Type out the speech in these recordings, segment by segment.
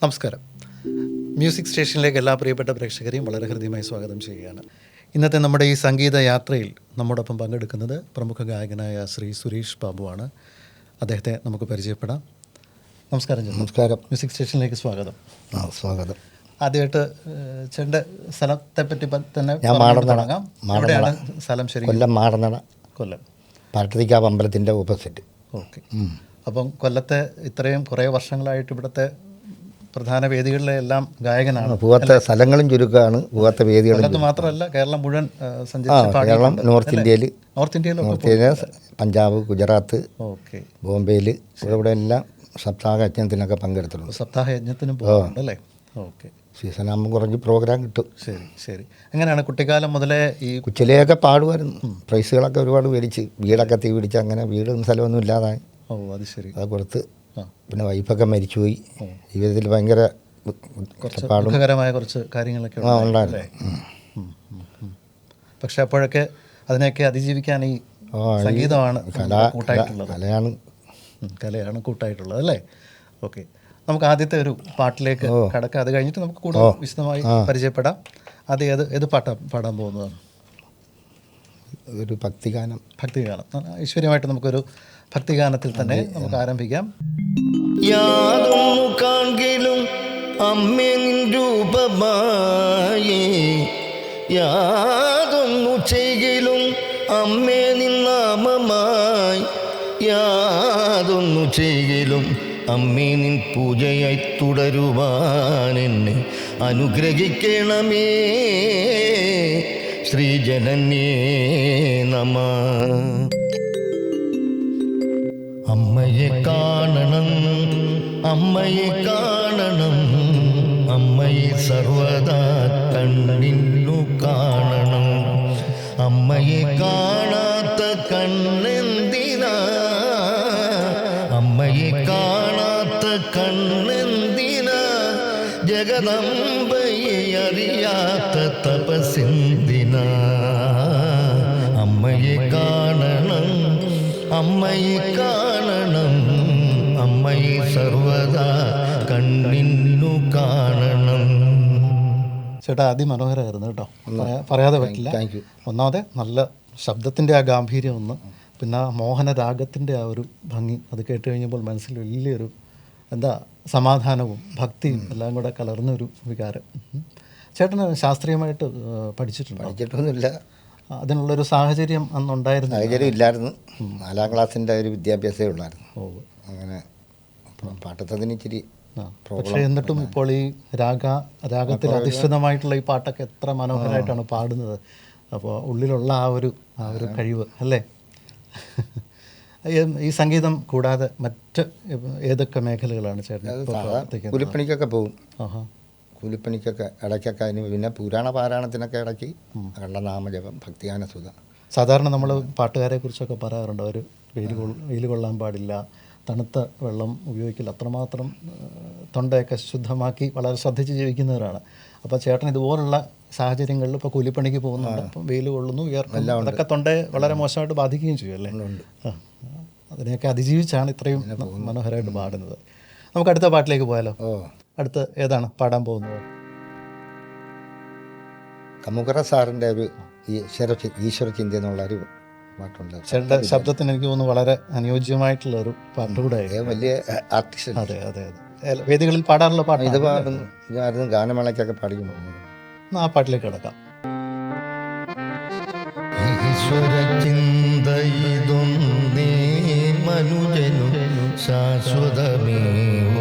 നമസ്കാരം. മ്യൂസിക് സ്റ്റേഷനിലേക്ക് എല്ലാ പ്രിയപ്പെട്ട പ്രേക്ഷകരെയും വളരെ ഹൃദ്യമായി സ്വാഗതം ചെയ്യുകയാണ്. ഇന്നത്തെ നമ്മുടെ ഈ സംഗീത യാത്രയിൽ നമ്മോടൊപ്പം പങ്കെടുക്കുന്നത് പ്രമുഖ ഗായകനായ ശ്രീ സുരേഷ് ബാബുവാണ്. അദ്ദേഹത്തെ നമുക്ക് പരിചയപ്പെടാം. നമസ്കാരം. നമസ്കാരം. മ്യൂസിക് സ്റ്റേഷനിലേക്ക് സ്വാഗതം. സ്വാഗതം. ആദ്യമായിട്ട് ചേട്ടൻ്റെ സ്ഥലത്തെപ്പറ്റി തന്നെ ഞാൻ തുടങ്ങാം. എവിടെയാണ് സ്ഥലം? ശരി, കൊല്ലം മാടനട, കൊല്ലം പാട്ടത്തിക്കാവ് അമ്പലത്തിൻ്റെ ഓപ്പോസിറ്റ്. ഓക്കെ. അപ്പം കൊല്ലത്തെ ഇത്രയും കുറേ വർഷങ്ങളായിട്ട് ഇവിടുത്തെ പ്രധാന വേദികളിലെ എല്ലാം ഗായകനാണ്. പോവാത്ത സ്ഥലങ്ങളും ചുരുക്കമാണ്, പോവാത്ത വേദികളും. കൊല്ലത്ത് മാത്രമല്ല, കേരളം മുഴുവൻ കേരളം നോർത്ത് ഇന്ത്യയിൽ, പഞ്ചാബ്, ഗുജറാത്ത്, ഓക്കെ, ബോംബെയിൽ, ഇവിടെ എല്ലാം സപ്താഹ യജ്ഞത്തിനൊക്കെ പങ്കെടുത്തിട്ടുണ്ട്. സപ്താഹ യജ്ഞത്തിനും പോകുന്നുണ്ട് അല്ലേ? ഓക്കെ. സീസൺ ആകുമ്പോൾ കുറഞ്ഞ് പ്രോഗ്രാം കിട്ടും. ശരി ശരി. എങ്ങനെയാണ് കുട്ടിക്കാലം മുതലേ ഈ കൊച്ചിലെയൊക്കെ പാടുമായിരുന്നു. പ്രൈസുകളൊക്കെ ഒരുപാട് മേടിച്ച്, വീടൊക്കെ തീ പിടിച്ച്, അങ്ങനെ വീടും സ്ഥലമൊന്നും ഇല്ലാതായി. ഓ, അത് ശരി. അത് കൊടുത്ത് പിന്നെ വൈഫൊക്കെ മരിച്ചുപോയി. ജീവിതത്തിൽ ഭയങ്കര ദുഃഖകരമായ കുറച്ച് കാര്യങ്ങളൊക്കെ ഉണ്ടായിരുന്നു. പക്ഷെ അപ്പോഴൊക്കെ അതിനെയൊക്കെ അതിജീവിക്കാൻ ഈ സംഗീതമാണ് കലയാണ് കൂട്ടായിട്ടുള്ളത് അല്ലേ? ഓക്കെ. നമുക്ക് ആദ്യത്തെ ഒരു പാട്ടിലേക്ക് കടക്കാം. അത് കഴിഞ്ഞിട്ട് നമുക്ക് കൂടുതൽ വിശദമായി പരിചയപ്പെടാം. അത് ഏത് പാടാൻ പോകുന്നതാണ്? ഒരു ഭക്തിഗാനം. ഐശ്വര്യമായിട്ട് നമുക്കൊരു ഭക്തിഗാനത്തിൽ തന്നെ നമുക്ക് ആരംഭിക്കാം. യാതൊന്നു കാൺകിലും അമ്മേ നിൻ രൂപമായി, യാതൊന്നു ചെയ്കിലും അമ്മേ നിൻ നാമമായി, യാതൊന്നു ചെയ്കിലും അമ്മേ നിൻ പൂജയായി തുടരുവാൻ എന്നെ അനുഗ്രഹിക്കണമേ ശ്രീജനന്യേ നമഃ. അമ്മയെ കാണണം, അമ്മയെ കാണണം, അമ്മയെ സർവദാ കണ്ണിന്നു കാണണം. അമ്മയെ കാണാത്ത കണ്ണെന്തിനാ, അമ്മയെ കാണാത്ത കണ്ണെന്തിനാ, ജഗദംബയെ അറിയാത്ത തപസ്സെന്തിനാ. അമ്മയെ കാണണം, അമ്മയെ കാണണം, അമ്മയെ സർവദാ കണ്ണിന്നു കാണണം. ചേട്ടാ, അതിമനോഹരമായിരുന്നു കേട്ടോ, പറയാതെ പറ്റില്ല. ഒന്നാമതെ നല്ല ശബ്ദത്തിൻ്റെ ആ ഗാംഭീര്യം ഒന്ന്, പിന്നെ ആ മോഹനരാഗത്തിൻ്റെ ആ ഒരു ഭംഗി, അത് കേട്ട് കഴിഞ്ഞപ്പോൾ മനസ്സിൽ വലിയൊരു സമാധാനവും ഭക്തിയും എല്ലാം കൂടെ കലർന്നൊരു വികാരം. ചേട്ടന് ശാസ്ത്രീയമായിട്ട് പഠിച്ചിട്ടൊന്നുമില്ല. അതിനുള്ളൊരു സാഹചര്യം അന്നുണ്ടായിരുന്നു? സാഹചര്യം ഇല്ലായിരുന്നു. 4ാം ക്ലാസ്സിൻ്റെ ഒരു വിദ്യാഭ്യാസമേ ഉള്ളായിരുന്നു. അങ്ങനെ പാട്ടത്തിന് ഇച്ചിരി. പക്ഷേ എന്നിട്ടും ഇപ്പോൾ ഈ രാഗത്തിൽ അധിഷ്ഠിതമായിട്ടുള്ള ഈ പാട്ടൊക്കെ എത്ര മനോഹരമായിട്ടാണ് പാടുന്നത്. അപ്പോൾ ഉള്ളിലുള്ള ആ ഒരു കഴിവ് അല്ലേ? ഈ സംഗീതം കൂടാതെ മറ്റ് ഏതൊക്കെ മേഖലകളാണ് ചേട്ടൻ? കൂലിപ്പണിക്കൊക്കെ പോകും. കൂലിപ്പണിക്കൊക്കെ ഇടയ്ക്കൊക്കെ അതിന്, പിന്നെ പുരാണ പാരായണത്തിനൊക്കെ ഇടയ്ക്ക് കള്ളനാമജപം, ഭക്തിഗാനസുധ. സാധാരണ നമ്മൾ പാട്ടുകാരെ കുറിച്ചൊക്കെ പറയാറുണ്ട്, അവർ വെയിൽ കൊള്ളാൻ പാടില്ല, തണുത്ത വെള്ളം ഉപയോഗിക്കില്ല, അത്രമാത്രം തൊണ്ടയൊക്കെ ശുദ്ധമാക്കി വളരെ ശ്രദ്ധിച്ച് ജീവിക്കുന്നവരാണ്. അപ്പോൾ ചേട്ടൻ ഇതുപോലുള്ള സാഹചര്യങ്ങളിൽ ഇപ്പോൾ കൂലിപ്പണിക്ക് പോകുന്നുണ്ട്, അപ്പം വെയിൽ കൊള്ളുന്നു, വിയർക്കുന്നു, അതൊക്കെ തൊണ്ടയെ വളരെ മോശമായിട്ട് ബാധിക്കുകയും ചെയ്യും അല്ലേ? അതിനെയൊക്കെ അതിജീവിച്ചാണ് ഇത്രയും മനോഹരമായിട്ട് പാടുന്നത്. നമുക്ക് അടുത്ത പാട്ടിലേക്ക് പോയാലോ? അടുത്ത് ഏതാണ് പാടാൻ പോകുന്നത്? കമുകറ സാറിൻ്റെ ഒരു ഈശ്വര ചിന്ത എന്നുള്ളൊരു പാട്ടുണ്ട്. ചേട്ടൻ്റെ ശബ്ദത്തിന് എനിക്ക് തോന്നുന്നു വളരെ അനുയോജ്യമായിട്ടുള്ള ഒരു പാട്ട് കൂടെ. വലിയ ആർട്ടിസ്റ്റ്. അതെ അതെ അതെ. വേദികളിൽ പാടാറുള്ള പാട്ട് ഇത് പാടുന്നു, ഗാനമേളയ്ക്കൊക്കെ പാടിക്കുന്നു. ആ പാട്ടിലേക്ക് കിടക്കാം. ഈശ്വര ചിന്തയിതൊന്നേ മനുജനു ശാശ്വതമേ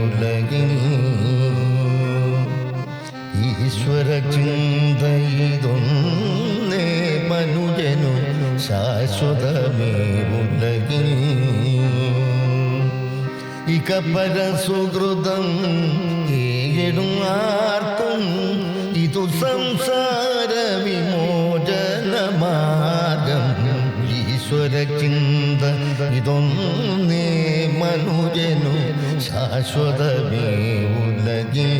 ഉലകിൽ, ഈശ്വര ചിന്തയിതൊന്നേ മനുജനു ശാശ്വതമേ ഉലകിൽ. ഇക പരസുഹൃതം ഏടും ആർക്കും ഇതു സംസാര വിമോചന മാർഗം. ഈശ്വര ചിന്ത ഇതൊന്നേ മനുജനു ശാശ്വതമേ ഉലകിൽ.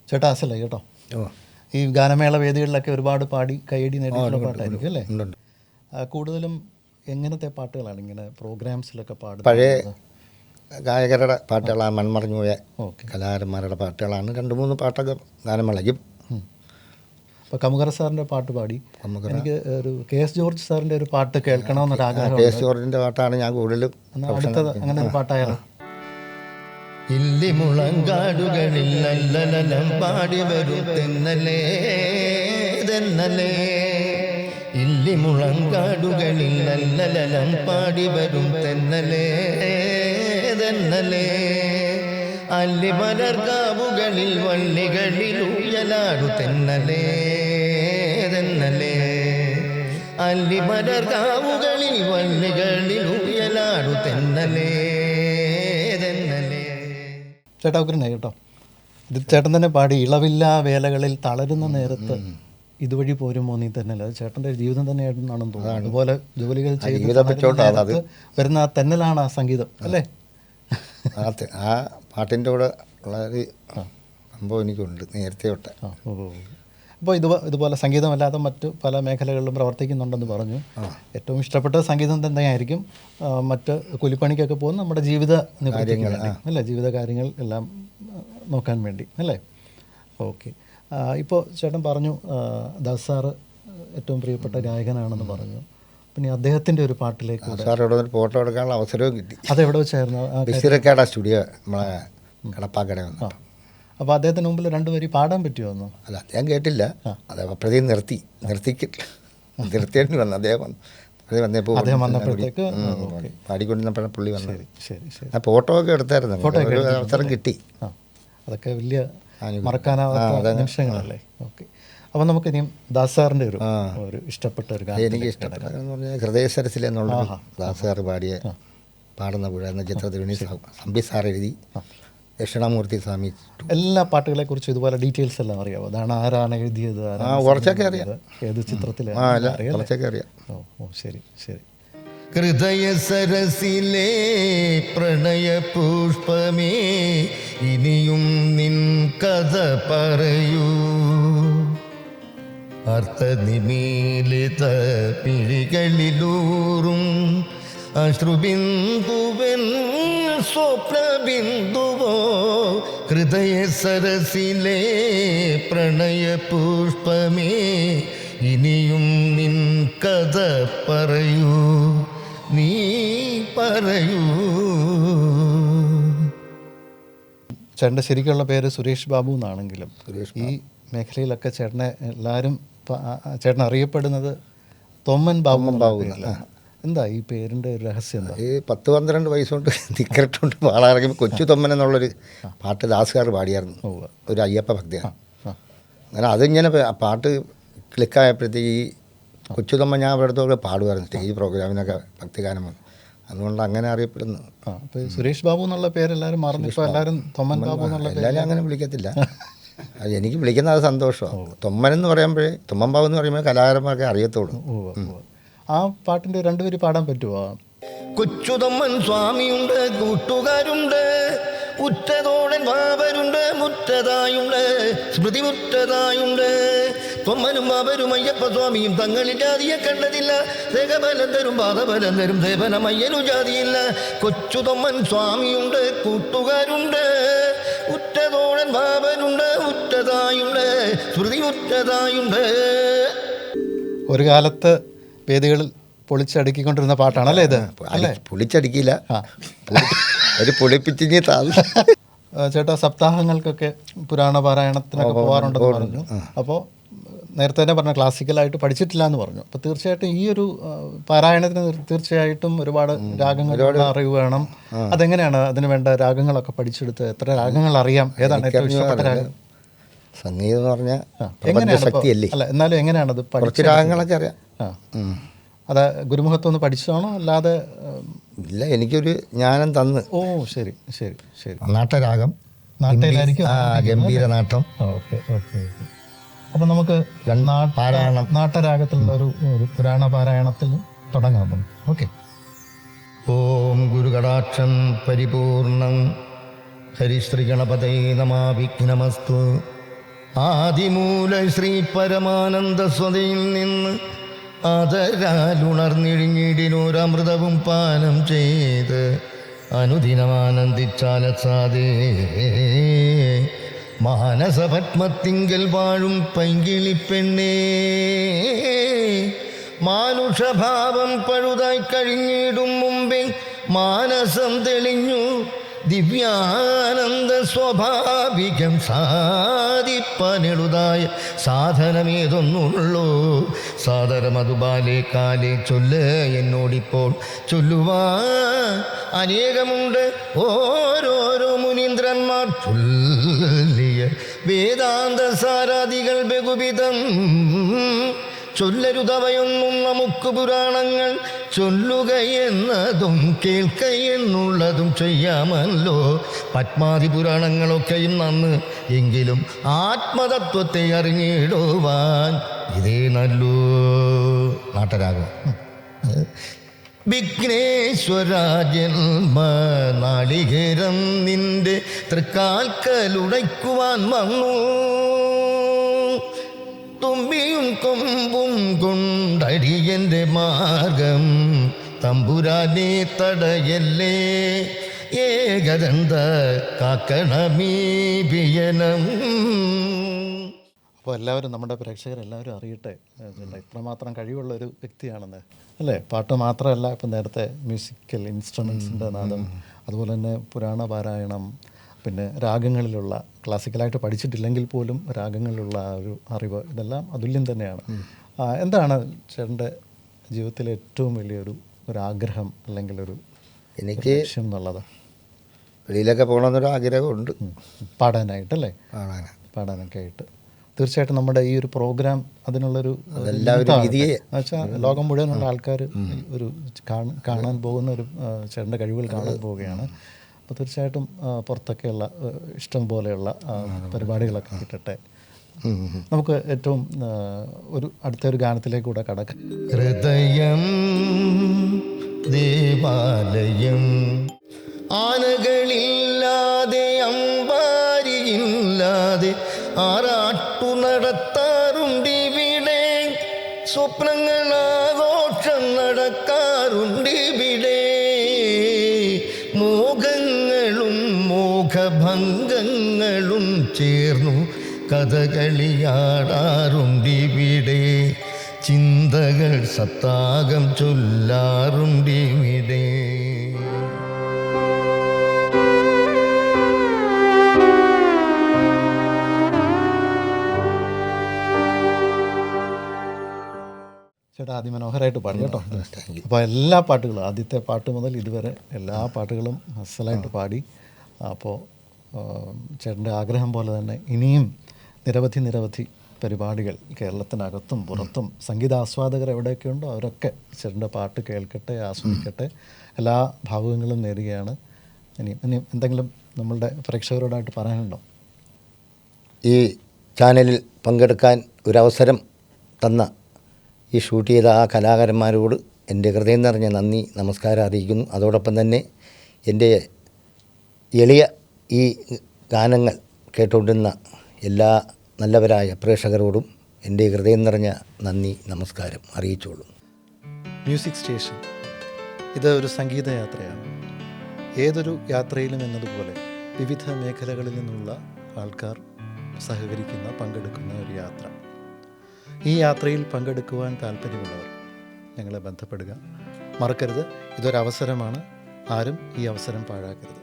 ചേട്ടാ അസല കേട്ടോ, ഈ ഗാനമേള വേദികളിലൊക്കെ ഒരുപാട് പാടി കൈയടി നേടിയിട്ടുള്ള പാട്ടായിരിക്കും അല്ലേ? കൂടുതലും എങ്ങനത്തെ പാട്ടുകളാണ് ഇങ്ങനെ പ്രോഗ്രാംസിലൊക്കെ പാടുന്നത്? പഴയ ഗായകരുടെ പാട്ടുകളാണ്, മൺമറഞ്ഞു പോയ ഓക്കെ. കലാകാരന്മാരുടെ പാട്ടുകളാണ്. 2-3 പാട്ടൊക്കെ ഗാനം വിളയും. അപ്പോൾ കമുകറ സാറിൻ്റെ പാട്ട് പാടി. കമുകറ. എനിക്ക് ഒരു KS ജോർജ് സാറിൻ്റെ ഒരു പാട്ട് കേൾക്കണമെന്നൊരാഗ്രഹം. KS ജോർജിൻ്റെ പാട്ടാണ് ഞാൻ കൂടുതലും. അടുത്തത് അങ്ങനെ ഒരു പാട്ടായാലോ? ഇല്ലിമുളങ്കാടുകളിൽ നല്ലലം പാടി വരും തെന്നലേ തെന്നലേ. ഇല്ലിമുളങ്കാടുകളിൽ നല്ലലം പാടി വരും തെന്നലേ തെന്നലേ. അല്ലിമലർക്കാവുകളിൽ വള്ളികളിൽ ഉയലാടു തെന്നലേ തെന്നലേ. അല്ലിമലർക്കാവുകളിൽ വള്ളികളിൽ ഉയലാടു തെന്നലേ തെന്നലേ. ചേട്ടാ ഉഗ്രനായി കേട്ടോ. ഇത് ചേട്ടൻ തന്നെ പാടി. ഇളവില്ലാ വേലകളിൽ തളരുന്ന നേരത്ത് ഇതുവഴി പോരുമോ നീ തെന്നൽ. അത് ചേട്ടൻ്റെ ജീവിതം തന്നെയാണെന്നാണെന്ന് തോന്നുന്നു. അതുപോലെ ജോലികൾ ചെയ്ത് വരുന്ന ആ തെന്നലാണ് ആ സംഗീതം അല്ലേ? ആ പാട്ടിൻ്റെ കൂടെ വളരെ സംഭവം എനിക്കുണ്ട് നേരത്തെ തൊട്ട്. അപ്പോൾ ഇതുപോലെ സംഗീതമല്ലാതെ മറ്റ് പല മേഖലകളിലും പ്രവർത്തിക്കുന്നുണ്ടെന്ന് പറഞ്ഞു. ഏറ്റവും ഇഷ്ടപ്പെട്ട സംഗീതം തന്നെയായിരിക്കും. മറ്റ് കൂലിപ്പണിക്കൊക്കെ പോകുന്ന നമ്മുടെ ജീവിത കാര്യങ്ങൾ അല്ലേ, ജീവിത കാര്യങ്ങൾ എല്ലാം നോക്കാൻ വേണ്ടി അല്ലേ? ഓക്കെ. ഇപ്പോൾ ചേട്ടൻ പറഞ്ഞു ദാസ് സാറ് ഏറ്റവും പ്രിയപ്പെട്ട ഗായകനാണെന്ന് പറഞ്ഞു. പിന്നെ അദ്ദേഹത്തിൻ്റെ ഒരു പാട്ടിലേക്ക് സാറോട് ഒരു ഫോട്ടോ എടുക്കാനുള്ള അവസരവും കിട്ടി. അതെവിടെ വെച്ചായിരുന്നു? ബിസിറക്കാട സ്റ്റുഡിയോ നമ്മളെ കടപ്പാക്കട വന്നു. അപ്പോൾ അദ്ദേഹത്തിന് മുമ്പിൽ 2 വരി പാടാൻ പറ്റുമോ? അല്ല, അദ്ദേഹം കേട്ടില്ല. അത് അപ്പോഴത്തേക്കും നിർത്തിയേണ്ടി വന്നു. അദ്ദേഹം വന്നപ്പോഴത്തേക്ക് പാടിക്കൊണ്ടിരുന്നപ്പോഴാണ് പുള്ളി വന്നത്. ശരി ശരി. ആ ഫോട്ടോ ഒക്കെ എടുത്തായിരുന്നു. ഒരു അവസരം കിട്ടി. അതൊക്കെ വലിയ മറക്കാനാവാത്ത നിമിഷങ്ങളല്ലേ? ഓക്കെ. അപ്പോൾ നമുക്കിനിയും ദാസ് സാറിൻ്റെ ഒരു ഇഷ്ടപ്പെട്ട ഒരു ഗാനം. എനിക്ക് ഇഷ്ടപ്പെട്ടതെന്ന് പറഞ്ഞാൽ ഹൃദയസരസിൽ എന്നുള്ള ദാസ് സാറ് പാടിയ പാടുന്ന പുഴ എന്ന ചിത്രത്തിൽ വേണ്ടി സംബി സാർ എഴുതി ദക്ഷിണാമൂർത്തി സ്വാമി. എല്ലാ പാട്ടുകളെക്കുറിച്ചും ഇതുപോലെ ഡീറ്റെയിൽസ് എല്ലാം അറിയാമോ? അതാണ് ആരാണ് എഴുതിയത്, കുറച്ചൊക്കെ അറിയാം. ഏത് ചിത്രത്തിൽ കുറച്ചൊക്കെ അറിയാം. ഓ ശരി ശരി. ഹൃദയ സരസിലെ പ്രണയ പുഷ്പമേ ഇനിയും നിൻ കഥ പറയൂ. അർത്ഥനിമീലിത പിഴികളിലൂറും അശ്രുബിന്ദുവൻ സ്വപ്നബിന്ദുവോ. ഹൃദയ സരസിലെ പ്രണയ പുഷ്പമേ ഇനിയും നിൻ കഥ പറയൂ, നീ പറയൂ. ചേട്ടൻ്റെ ശരിക്കുള്ള പേര് സുരേഷ് ബാബു എന്നാണെങ്കിലും ഈ മേഖലയിലൊക്കെ ചേട്ടനെ എല്ലാവരും ചേട്ടൻ അറിയപ്പെടുന്നത് തൊമ്മൻ ബാബു. എന്താ ഈ പേരിൻ്റെ ഒരു രഹസ്യം? എന്താ? ഈ 10-12 വയസ്സുകൊണ്ട് നിക്കറിട്ടുകൊണ്ട് പാടാറിയുമ്പോൾ കൊച്ചു തൊമ്മൻ എന്നുള്ളൊരു പാട്ട് ദാസുകാർ പാടിയായിരുന്നു. ഒരു അയ്യപ്പ ഭക്തിയാണ്. അങ്ങനെ അതിങ്ങനെ പാട്ട് ക്ലിക്കായപ്പോഴത്തേക്ക് ഈ കൊച്ചു തൊമ്മൻ ഞാൻ ഇവിടുത്തെ പാടുമായിരുന്നു സ്റ്റേജ് പ്രോഗ്രാമിനൊക്കെ ഭക്തിഗാനം വന്നു. അതുകൊണ്ട് അങ്ങനെ അറിയപ്പെടുന്നു. അപ്പോൾ സുരേഷ് ബാബു എന്നുള്ള പേരെല്ലാവരും മറന്നിപ്പോൾ എല്ലാവരും തൊമ്മൻ ബാബു എന്നുള്ള എല്ലാവരും അങ്ങനെ വിളിക്കത്തില്ല. അത് എനിക്ക് വിളിക്കുന്നത് അത് സന്തോഷമാണ്. തൊമ്മൻ എന്ന് പറയുമ്പോഴേ തൊമ്മൻ ബാബു എന്ന് പറയുമ്പോൾ കലാകാരന്മാർക്ക് അറിയത്തുള്ളൂ. ആ പാട്ടിൻ്റെ 2 വരി പാടാൻ പറ്റുമോ? കൊച്ചുതൊമ്മൻ സ്വാമിയുണ്ട്, കൂട്ടുകാരുണ്ട്, ഉറ്റതോടൻ ബാബരുണ്ട്, മുറ്റതായുണ്ട്, സ്മൃതി മുറ്റതായുണ്ട്. തൊമ്മനും ബാബരും അയ്യപ്പ സ്വാമിയും തങ്ങളിൽ ജാതിയെ കണ്ടതില്ല. ദേഹബലം തരും പാദബലം തരും ദേവനമയ്യനു ജാതിയില്ല. കൊച്ചുതൊമ്മൻ സ്വാമിയുണ്ട്, കൂട്ടുകാരുണ്ട്, ഉറ്റതോടൻ ബാബരുണ്ട്, മുറ്റതായുണ്ട്, സ്മൃതി മുറ്റതായുണ്ട്. ഒരു കാലത്ത് വേദികളിൽ പൊളിച്ചടുക്കിക്കൊണ്ടിരുന്ന പാട്ടാണല്ലേ ഇത്? അല്ലേ? പൊളിച്ചടുക്കിയില്ല, ഒരു പൊളിപ്പിച്ചിങ്ങി താഴെ. ചേട്ടാ സപ്താഹങ്ങൾക്കൊക്കെ പുരാണ പാരായണത്തിനൊക്കെ പോകാറുണ്ടെന്ന് പറഞ്ഞു. അപ്പോൾ നേരത്തെ തന്നെ പറഞ്ഞ ക്ലാസിക്കലായിട്ട് പഠിച്ചിട്ടില്ല എന്ന് പറഞ്ഞു. അപ്പോൾ തീർച്ചയായിട്ടും ഈ ഒരു പാരായണത്തിന് തീർച്ചയായിട്ടും ഒരുപാട് രാഗങ്ങളുടെ അറിവ് വേണം. അതെങ്ങനെയാണ് അതിന് വേണ്ട രാഗങ്ങളൊക്കെ പഠിച്ചെടുത്ത് എത്ര രാഗങ്ങൾ അറിയാം? ഏതാണ് ഏറ്റവും ഇഷ്ടപ്പെട്ട രാഗം? സംഗീതം എന്ന് പറഞ്ഞാൽ ശക്തിയല്ലേ? അല്ല, എന്നാലും എങ്ങനെയാണ് അത് കുറച്ച് രാഗങ്ങളൊക്കെ അറിയാം. അത് ഗുരുമുഖത്തൊന്ന് പഠിച്ചതാണോ അല്ലാതെ? ഇല്ല, എനിക്കൊരു ജ്ഞാനം തന്ന്. ഓ ശരി ശരി ശരി. നാട്ടരാഗം, നാട്ടയിലായിരിക്കും ഗംഭീര നാട്ടം. Okay okay. അപ്പം നമുക്ക് നാട്ടരാഗത്തിലുള്ള ഒരു പുരാണ പാരായണത്തിൽ തുടങ്ങാം. ഓക്കെ. ഓം ഗുരുകടാക്ഷം പരിപൂർണം ഹരിശ്രീ ഗണപതേ നമഃ. വിഘ്നമസ്തു. ആദിമൂല ശ്രീ പരമാനന്ദ സ്വതയിൽ നിന്ന് ആദരാലുണർന്നിഴിഞ്ഞിടിനോരമൃതവും പാനം ചെയ്ത് അനുദിനമാനന്ദിച്ചാലസാദേ മാനസപത്മത്തിങ്കൽ വാഴും പൈങ്കിളിപ്പെണ്ണേ മാനുഷഭാവം പഴുതായി കഴിഞ്ഞിടും മുമ്പേ മാനസം തെളിഞ്ഞു ദിവ്യാനന്ദ സ്വാഭാവികം സാധിപ്പനെഴുതായ സാധനമേതൊന്നുള്ളൂ സാദരമതു ബാലേ കാലേ ചൊല്ല് എന്നോടിപ്പോൾ ചൊല്ലുവാൻ അനേകമുണ്ട് ഓരോരോ മുനീന്ദ്രന്മാർ ചൊല്ലിയ വേദാന്ത സാരാദികൾ ബഹുവിധം ചൊല്ലരുതവയൊന്നും നമുക്ക് പുരാണങ്ങൾ ചൊല്ലുകയെന്നതും കേൾക്കയെന്നുള്ളതും ചെയ്യാമല്ലോ പത്മാതി പുരാണങ്ങളൊക്കെയും നന്ന് എങ്കിലും ആത്മതത്വത്തെ അറിഞ്ഞിടുവാൻ ഇതേ നല്ലൂ നാട്ടരാഗം വിഘ്നേശ്വര ജന്മ നാളികേരം നിന്റെ തൃക്കാൽക്കലുടയ്ക്കുവാൻ വന്നു തുമ്പിയും കൊമ്പും കൊണ്ടടിയൻ്റെ മാർഗം തമ്പുരാനെ തടയല്ലേ ഏകദന്ത കാക്കണമീ പിയനം. അപ്പോൾ എല്ലാവരും നമ്മുടെ പ്രേക്ഷകരെല്ലാവരും അറിയട്ടെ ഇത്രമാത്രം കഴിവുള്ള ഒരു വ്യക്തിയാണെന്ന് അല്ലേ. പാട്ട് മാത്രമല്ല, ഇപ്പം നേരത്തെ മ്യൂസിക്കൽ ഇൻസ്ട്രുമെൻസിൻ്റെ നാദം, അതുപോലെ തന്നെ പുരാണ പാരായണം, പിന്നെ രാഗങ്ങളിലുള്ള ക്ലാസിക്കലായിട്ട് പഠിച്ചിട്ടില്ലെങ്കിൽ പോലും രാഗങ്ങളിലുള്ള ആ ഒരു അറിവ്, ഇതെല്ലാം അതുല്യം തന്നെയാണ്. എന്താണ് ചേട്ടൻ്റെ ജീവിതത്തിലെ ഏറ്റവും വലിയൊരു ആഗ്രഹം അല്ലെങ്കിൽ ഒരു എനിക്ക് ലക്ഷ്യം എന്നുള്ളത്? വെളിയിലൊക്കെ പോകണമെന്നൊരു ആഗ്രഹമുണ്ട്, പാടാനായിട്ടല്ലേ? പാടാനൊക്കെ ആയിട്ട് തീർച്ചയായിട്ടും നമ്മുടെ ഈ ഒരു പ്രോഗ്രാം അതിനുള്ളൊരു വെച്ചാൽ ലോകം മുഴുവനുള്ള ആൾക്കാർ ഒരു കാണാൻ പോകുന്ന ഒരു ചേട്ടൻ്റെ കഴിവുകൾ കാണാൻ പോവുകയാണ്. അപ്പോൾ തീർച്ചയായിട്ടും പുറത്തൊക്കെയുള്ള ഇഷ്ടം പോലെയുള്ള പരിപാടികളൊക്കെ കിട്ടട്ടെ. നമുക്ക് ഏറ്റവും അടുത്തൊരു ഗാനത്തിലേക്ക് കൂടെ കടക്കാം. ഹൃദയം ദേവാലയം ആനകളില്ലാതെ അമ്പാരിയില്ലാതെ ആറാട്ടു നടത്താറുണ്ടിവിടെ സ്വപ്നങ്ങളാഘോഷം നടക്കാറുണ്ടിവിടെ മോഹങ്ങളും മോഹഭംഗങ്ങളും ചേർന്നു കഥകളിയാടാറുണ്ടിവിടെ ചിന്തകൾ സത്താകം ചൊല്ലാറുണ്ടിവിടെ. ചേട്ടാ അതിമനോഹരമായിട്ട് പാടി കേട്ടോ. അപ്പോൾ എല്ലാ പാട്ടുകളും ആദ്യത്തെ പാട്ട് മുതൽ ഇതുവരെ എല്ലാ പാട്ടുകളും അസലായിട്ട് പാടി. അപ്പോൾ ചേട്ടൻ്റെ ആഗ്രഹം പോലെ തന്നെ ഇനിയും നിരവധി പരിപാടികൾ കേരളത്തിനകത്തും പുറത്തും സംഗീതാസ്വാദകർ എവിടെയൊക്കെ ഉണ്ടോ അവരൊക്കെ ചേട്ടൻ്റെ പാട്ട് കേൾക്കട്ടെ, ആസ്വദിക്കട്ടെ. എല്ലാ ഭാവുകങ്ങളും നേരുകയാണ്. ഇനി എന്തെങ്കിലും നമ്മളുടെ പ്രേക്ഷകരോടായിട്ട് പറയാനുണ്ടോ? ഈ ചാനലിൽ പങ്കെടുക്കാൻ ഒരവസരം തന്ന ഈ ഷൂട്ട് ചെയ്ത ആ കലാകാരന്മാരോട് എൻ്റെ ഹൃദയം നിറഞ്ഞ നന്ദി നമസ്കാരം അറിയിക്കുന്നു. അതോടൊപ്പം തന്നെ എൻ്റെ എളിയ ഈ ഗാനങ്ങൾ കേട്ടുകൊണ്ടിരുന്ന എല്ലാ നല്ലവരായ പ്രേക്ഷകരോടും എൻ്റെ ഹൃദയം നിറഞ്ഞ നന്ദി നമസ്കാരം അറിയിച്ചോളൂ. മ്യൂസിക് സ്റ്റേഷൻ ഇത് ഒരു സംഗീതയാത്രയാണ്. ഏതൊരു യാത്രയിലും എന്നതുപോലെ വിവിധ മേഖലകളിൽ നിന്നുള്ള ആൾക്കാർ സഹകരിക്കുന്ന പങ്കെടുക്കുന്ന ഒരു യാത്ര. ഈ യാത്രയിൽ പങ്കെടുക്കുവാൻ താല്പര്യമുള്ളവർ ഞങ്ങളെ ബന്ധപ്പെടുക. മറക്കരുത്, ഇതൊരവസരമാണ്. ആരും ഈ അവസരം പാഴാക്കരുത്.